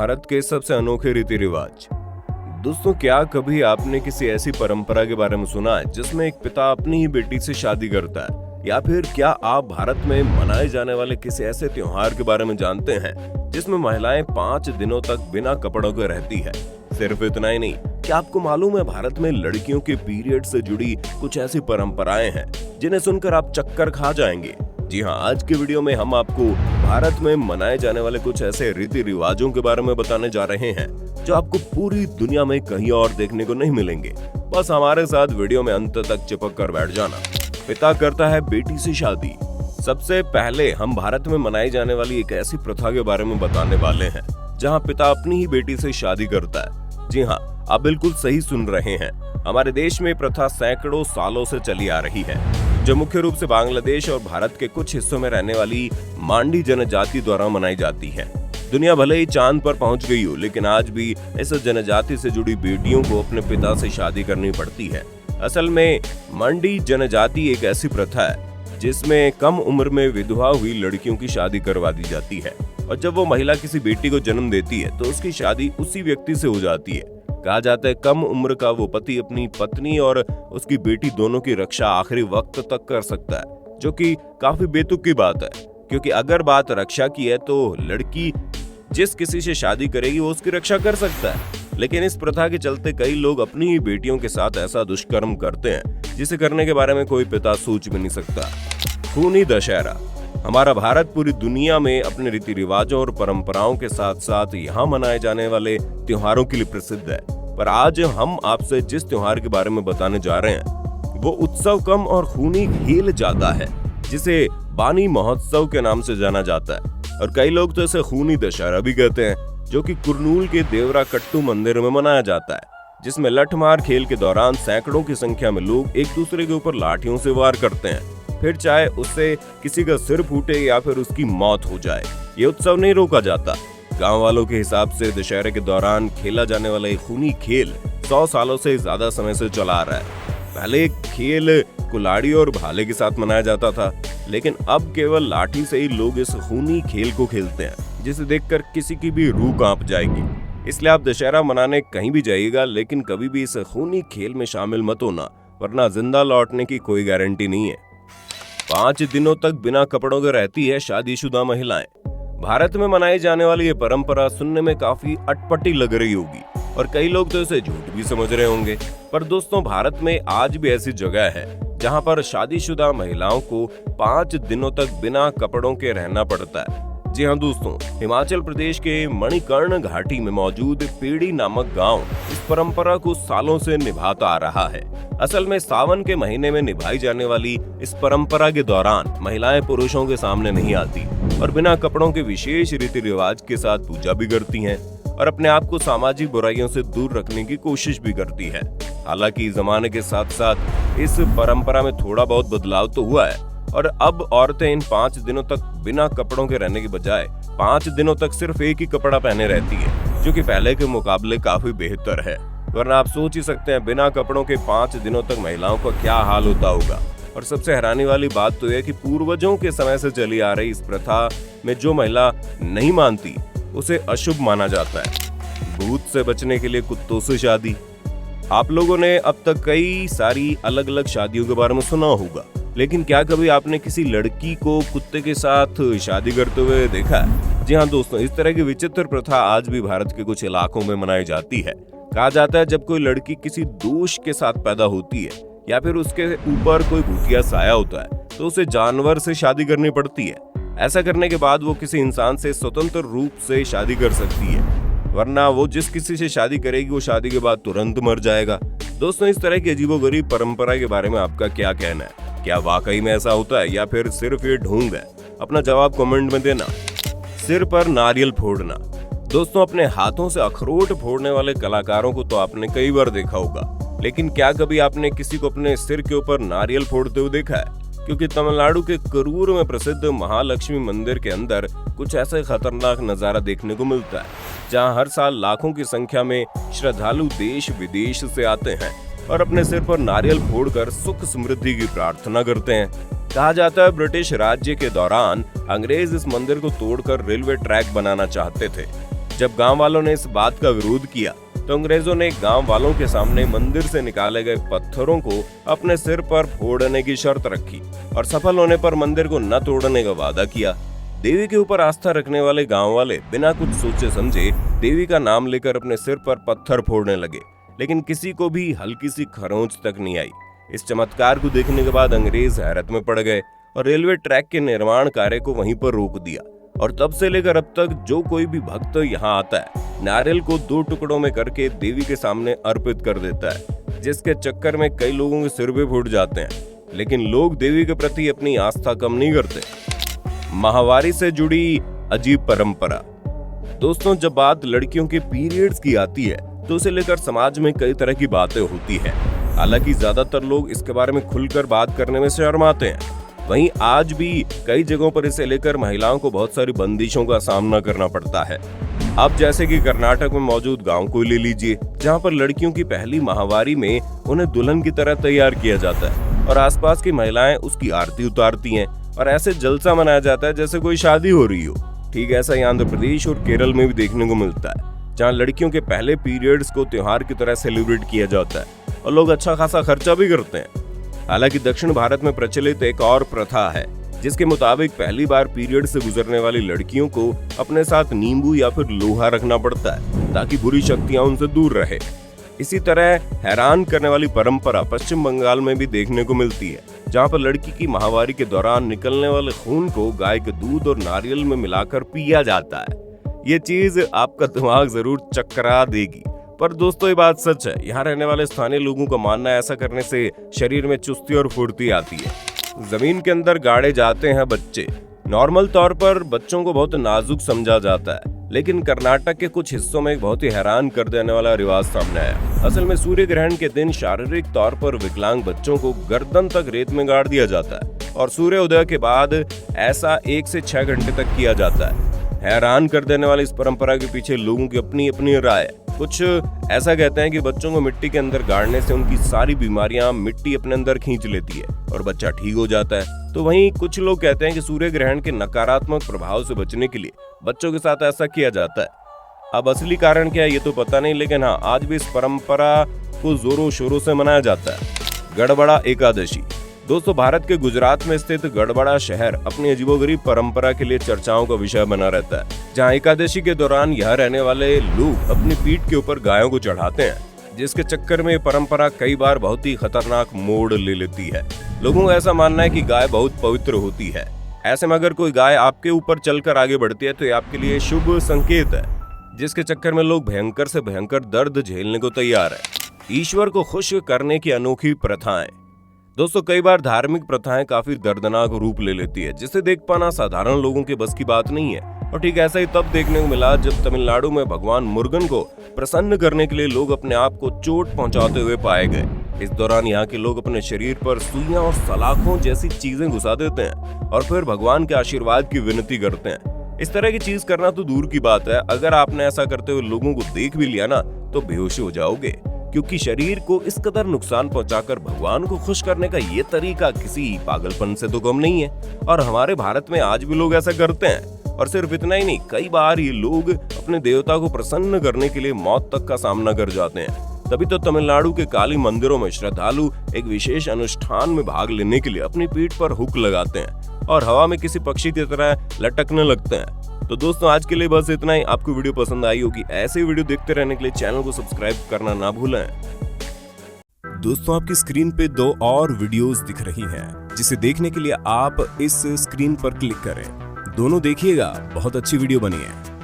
भारत के सबसे अनोखे रीति रिवाज। दोस्तों, क्या कभी आपने किसी ऐसी परंपरा के बारे में सुना है जिसमें एक पिता अपनी ही बेटी से शादी करता है? या फिर क्या आप भारत में मनाए जाने वाले किसी ऐसे त्योहार के बारे में जानते हैं जिसमें महिलाएं 5 दिनों तक बिना कपड़ों के रहती है? सिर्फ इतना ही नहीं, क्या आपको मालूम है भारत में लड़कियों के पीरियड से जुड़ी कुछ ऐसी परंपराएं हैं जिन्हें सुनकर आप चक्कर खा जाएंगे। जी हाँ, आज के वीडियो में हम आपको भारत में मनाए जाने वाले कुछ ऐसे रीति रिवाजों के बारे में बताने जा रहे हैं जो आपको पूरी दुनिया में कहीं और देखने को नहीं मिलेंगे। बस हमारे साथ वीडियो में अंत तक चिपक कर बैठ जाना। पिता करता है बेटी से शादी। सबसे पहले हम भारत में मनाई जाने वाली एक ऐसी प्रथा के बारे में बताने वाले हैं जहाँ पिता अपनी ही बेटी से शादी करता है। जी हाँ, आप बिल्कुल सही सुन रहे हैं। हमारे देश में प्रथा सैकड़ों सालों से चली आ रही है, जो मुख्य रूप से बांग्लादेश और भारत के कुछ हिस्सों में रहने वाली मांडी जनजाति द्वारा मनाई जाती है। दुनिया भले ही चांद पर पहुंच गई हो, लेकिन आज भी इस जनजाति से जुड़ी बेटियों को अपने पिता से शादी करनी पड़ती है। असल में मांडी जनजाति एक ऐसी प्रथा है जिसमें कम उम्र में विधवा हुई लड़कियों की शादी करवा दी जाती है, और जब वो महिला किसी बेटी को जन्म देती है तो उसकी शादी उसी व्यक्ति से हो जाती है। कहा जाता है कम उम्र का वो पति अपनी पत्नी और उसकी बेटी दोनों की रक्षा आखिरी वक्त तक कर सकता है, जो कि काफी बेतुक की बात है, क्योंकि अगर बात रक्षा की है तो लड़की जिस किसी से शादी करेगी वो उसकी रक्षा कर सकता है। लेकिन इस प्रथा के चलते कई लोग अपनी ही बेटियों के साथ ऐसा दुष्कर्म करते हैं जिसे करने के बारे में कोई पिता सोच भी नहीं सकता। खूनी दशहरा। हमारा भारत पूरी दुनिया में अपने रीति रिवाजों और परंपराओं के साथ साथ यहाँ मनाए जाने वाले त्योहारों के लिए प्रसिद्ध है। पर आज हम आपसे जिस त्योहार के बारे में बताने जा रहे हैं वो उत्सव कम और खूनी खेल ज्यादा है, जिसे बानी महोत्सव के नाम से जाना जाता है, और कई लोग तो इसे खूनी दशहरा भी कहते हैं, जो कि कुरनूल के देवरा कट्टू मंदिर में मनाया जाता है, जिसमें लठमार खेल के दौरान सैकड़ों की संख्या में लोग एक दूसरे के ऊपर लाठियों से वार करते हैं, फिर चाहे उससे किसी का सिर फूटे या फिर उसकी मौत हो जाए। ये उत्सव नहीं रोका जाता। गांव वालों के हिसाब से दशहरे के दौरान खेला जाने वाला ये खूनी खेल 100 सालों से ज्यादा समय से चला आ रहा है। पहले खेल कुल्हाड़ी और भाले के साथ मनाया जाता था, लेकिन अब केवल लाठी से ही लोग इस खूनी खेल को खेलते हैं, जिसे देखकर किसी की भी रूह कांप जाएगी। इसलिए आप दशहरा मनाने कहीं भी जाइएगा, लेकिन कभी भी इस खूनी खेल में शामिल मत होना, वरना जिंदा लौटने की कोई गारंटी नहीं है। 5 दिनों तक बिना कपड़ों के रहती है शादीशुदा महिलाएं। भारत में मनाई जाने वाली ये परंपरा सुनने में काफी अटपटी लग रही होगी और कई लोग तो इसे झूठ भी समझ रहे होंगे, पर दोस्तों, भारत में आज भी ऐसी जगह है जहां पर शादीशुदा महिलाओं को 5 दिनों तक बिना कपड़ों के रहना पड़ता है। जी हाँ दोस्तों, हिमाचल प्रदेश के मणिकर्ण घाटी में मौजूद पेड़ी नामक गांव इस परंपरा को सालों से निभाता आ रहा है। असल में सावन के महीने में निभाई जाने वाली इस परंपरा के दौरान महिलाएं पुरुषों के सामने नहीं आती और बिना कपड़ों के विशेष रीति रिवाज के साथ पूजा भी करती हैं और अपने आप को सामाजिक बुराइयों से दूर रखने की कोशिश भी करती है। हालांकि जमाने के साथ साथ इस परंपरा में थोड़ा बहुत बदलाव तो हुआ है, और अब औरतें इन 5 दिनों तक बिना कपड़ों के रहने के बजाय 5 दिनों तक सिर्फ एक ही कपड़ा पहने रहती है, जो कि पहले के मुकाबले काफी बेहतर है। वरना आप सोच ही सकते हैं बिना कपड़ों के 5 दिनों तक महिलाओं का क्या हाल होता होगा। और सबसे हैरानी वाली बात तो यह कि पूर्वजों के समय से चली आ रही इस प्रथा में जो महिला नहीं मानती उसे अशुभ माना जाता है। भूत से बचने के लिए कुत्तों से शादी। आप लोगों ने अब तक कई सारी अलग अलग शादियों के बारे में सुना होगा, लेकिन क्या कभी आपने किसी लड़की को कुत्ते के साथ शादी करते हुए देखा है? जी हाँ दोस्तों, इस तरह की विचित्र प्रथा आज भी भारत के कुछ इलाकों में मनाई जाती है। कहा जाता है जब कोई लड़की किसी दोष के साथ पैदा होती है या फिर उसके ऊपर कोई भूतिया साया होता है तो उसे जानवर से शादी करनी पड़ती है। ऐसा करने के बाद वो किसी इंसान से स्वतंत्र रूप से शादी कर सकती है, वरना वो जिस किसी से शादी करेगी वो शादी के बाद तुरंत मर जाएगा। दोस्तों, इस तरह की अजीबोगरीब परंपरा के बारे में आपका क्या कहना है? क्या वाकई में ऐसा होता है या फिर सिर्फ ये ढोंग है? अपना जवाब कमेंट में देना। सिर पर नारियल फोड़ना। दोस्तों, अपने हाथों से अखरोट फोड़ने वाले कलाकारों को तो आपने कई बार देखा होगा, लेकिन क्या कभी आपने किसी को अपने सिर के ऊपर नारियल फोड़ते हुए देखा है? क्योंकि तमिलनाडु के करूर में प्रसिद्ध महालक्ष्मी मंदिर के अंदर कुछ ऐसा खतरनाक नजारा देखने को मिलता है, जहां हर साल लाखों की संख्या में श्रद्धालु देश विदेश से आते हैं और अपने सिर पर नारियल फोड़कर सुख समृद्धि की प्रार्थना करते हैं। कहा जाता है ब्रिटिश राज्य के दौरान अंग्रेज इस मंदिर को तोड़कर रेलवे ट्रैक बनाना चाहते थे, जब गांव वालों ने इस बात का विरोध किया तो अंग्रेजों ने गांव वालों के सामने मंदिर से निकाले गए पत्थरों को अपने सिर पर फोड़ने की शर्त रखी और सफल होने पर मंदिर को न तोड़ने का वादा किया। देवी के ऊपर आस्था रखने वाले गांव वाले बिना कुछ सोचे समझे देवी का नाम लेकर अपने सिर पर पत्थर फोड़ने लगे, लेकिन किसी को भी हल्की सी खरोंच तक नहीं आई। इस चमत्कार को देखने के बाद अंग्रेज हैरत में पड़ गए और रेलवे ट्रैक के निर्माण कार्य को वहीं पर रोक दिया। और तब से लेकर अब तक जो कोई भी भक्त यहाँ आता है, नारियल को 2 टुकड़ों में करके देवी के सामने अर्पित कर देता है, जिसके चक्कर में कई लोगों के सिर भी फूट जाते हैं। लेकिन लोग देवी के प्रति अपनी आस्था कम नहीं करते। माहवारी से जुड़ी अजीब परंपरा। दोस्तों, जब बात लड़कियों के पीरियड्स की आती है तो उसे लेकर समाज में कई तरह की बातें होती है। हालांकि ज्यादातर लोग इसके बारे में खुलकर बात करने में शर्माते हैं। वहीं आज भी कई जगहों पर इसे लेकर महिलाओं को बहुत सारी बंदिशों का सामना करना पड़ता है। अब जैसे कि कर्नाटक में मौजूद गांव को ले लीजिए, जहां पर लड़कियों की पहली माहवारी में उन्हें दुल्हन की तरह तैयार किया जाता है और आसपास की महिलाएं उसकी आरती उतारती हैं और ऐसे जलसा मनाया जाता है जैसे कोई शादी हो रही हो। ठीक ऐसा ही आंध्र प्रदेश और केरल में भी देखने को मिलता है, जहाँ लड़कियों के पहले पीरियड्स को त्योहार की तरह सेलिब्रेट किया जाता है और लोग अच्छा खासा खर्चा भी करते हैं। हालांकि दक्षिण भारत में प्रचलित एक और प्रथा है, जिसके मुताबिक पहली बार पीरियड से गुजरने वाली लड़कियों को अपने साथ नींबू या फिर लोहा रखना पड़ता है ताकि बुरी शक्तियां उनसे दूर रहे। इसी तरह हैरान करने वाली परंपरा पश्चिम बंगाल में भी देखने को मिलती है, जहां पर लड़की की माहवारी के दौरान निकलने वाले खून को गाय के दूध और नारियल में मिलाकर पिया जाता है। ये चीज आपका दिमाग जरूर चकरा देगी, पर दोस्तों ये बात सच है। यहाँ रहने वाले स्थानीय लोगों का मानना है ऐसा करने से शरीर में चुस्ती और फुर्ती आती है। जमीन के अंदर गाड़े जाते हैं बच्चे। नॉर्मल तौर पर बच्चों को बहुत नाजुक समझा जाता है, लेकिन कर्नाटक के कुछ हिस्सों में एक बहुत ही हैरान कर देने वाला रिवाज सामने आया। असल में सूर्य ग्रहण के दिन शारीरिक तौर पर विकलांग बच्चों को गर्दन तक रेत में गाड़ दिया जाता है और सूर्य उदय के बाद ऐसा 1 से 6 घंटे तक किया जाता है। हैरान कर देने वाली इस परंपरा के पीछे लोगों की अपनी अपनी राय है। कुछ ऐसा कहते हैं कि बच्चों को मिट्टी के अंदर गाड़ने से उनकी सारी बीमारियां मिट्टी अपने अंदर खींच लेती है और बच्चा ठीक हो जाता है। तो वहीं कुछ लोग कहते हैं कि सूर्य ग्रहण के नकारात्मक प्रभाव से बचने के लिए बच्चों के साथ ऐसा किया जाता है। अब असली कारण क्या है ये तो पता नहीं, लेकिन हाँ, आज भी इस परंपरा को जोरों शोरों से मनाया जाता है। गड़बड़ा एकादशी। दोस्तों, भारत के गुजरात में स्थित गड़बड़ा शहर अपनी अजीबोगरीब परंपरा के लिए चर्चाओं का विषय बना रहता है, जहां एकादशी के दौरान यहाँ रहने वाले लोग अपनी पीठ के ऊपर गायों को चढ़ाते हैं, जिसके चक्कर में परंपरा कई बार बहुत ही खतरनाक मोड़ ले लेती है। लोगों का ऐसा मानना है कि गाय बहुत पवित्र होती है। ऐसे में अगर कोई गाय आपके ऊपर चलकर आगे बढ़ती है तो ये आपके लिए शुभ संकेत है, जिसके चक्कर में लोग भयंकर से भयंकर दर्द झेलने को तैयार है। ईश्वर को खुश करने की अनोखी प्रथाएं। दोस्तों, कई बार धार्मिक प्रथाएं काफी दर्दनाक रूप ले लेती है, जिसे देख पाना साधारण लोगों के बस की बात नहीं है। और ठीक ऐसा ही तब देखने को मिला जब तमिलनाडु में भगवान मुरुगन को प्रसन्न करने के लिए लोग अपने आप को चोट पहुंचाते हुए पाए गए। इस दौरान यहाँ के लोग अपने शरीर पर सुइयां और सलाखों जैसी चीजें घुसा देते हैं और फिर भगवान के आशीर्वाद की विनती करते हैं। इस तरह की चीज करना तो दूर की बात है, अगर आपने ऐसा करते हुए लोगों को देख भी लिया ना तो बेहोश हो जाओगे, क्योंकि शरीर को इस कदर नुकसान पहुंचाकर भगवान को खुश करने का ये तरीका किसी पागलपन से तो कम नहीं है। और हमारे भारत में आज भी लोग ऐसा करते हैं। और सिर्फ इतना ही नहीं, कई बार ये लोग अपने देवता को प्रसन्न करने के लिए मौत तक का सामना कर जाते हैं। तभी तो तमिलनाडु के काली मंदिरों में श्रद्धालु एक विशेष अनुष्ठान में भाग लेने के लिए अपनी पीठ पर हुक लगाते हैं और हवा में किसी पक्षी की तरह लटकने लगते हैं। तो दोस्तों, आज के लिए बस इतना ही। आपको वीडियो पसंद आई होगी। ऐसे वीडियो देखते रहने के लिए चैनल को सब्सक्राइब करना ना भूलें। दोस्तों, आपकी स्क्रीन पे 2 और वीडियोस दिख रही हैं, जिसे देखने के लिए आप इस स्क्रीन पर क्लिक करें। दोनों देखिएगा, बहुत अच्छी वीडियो बनी है।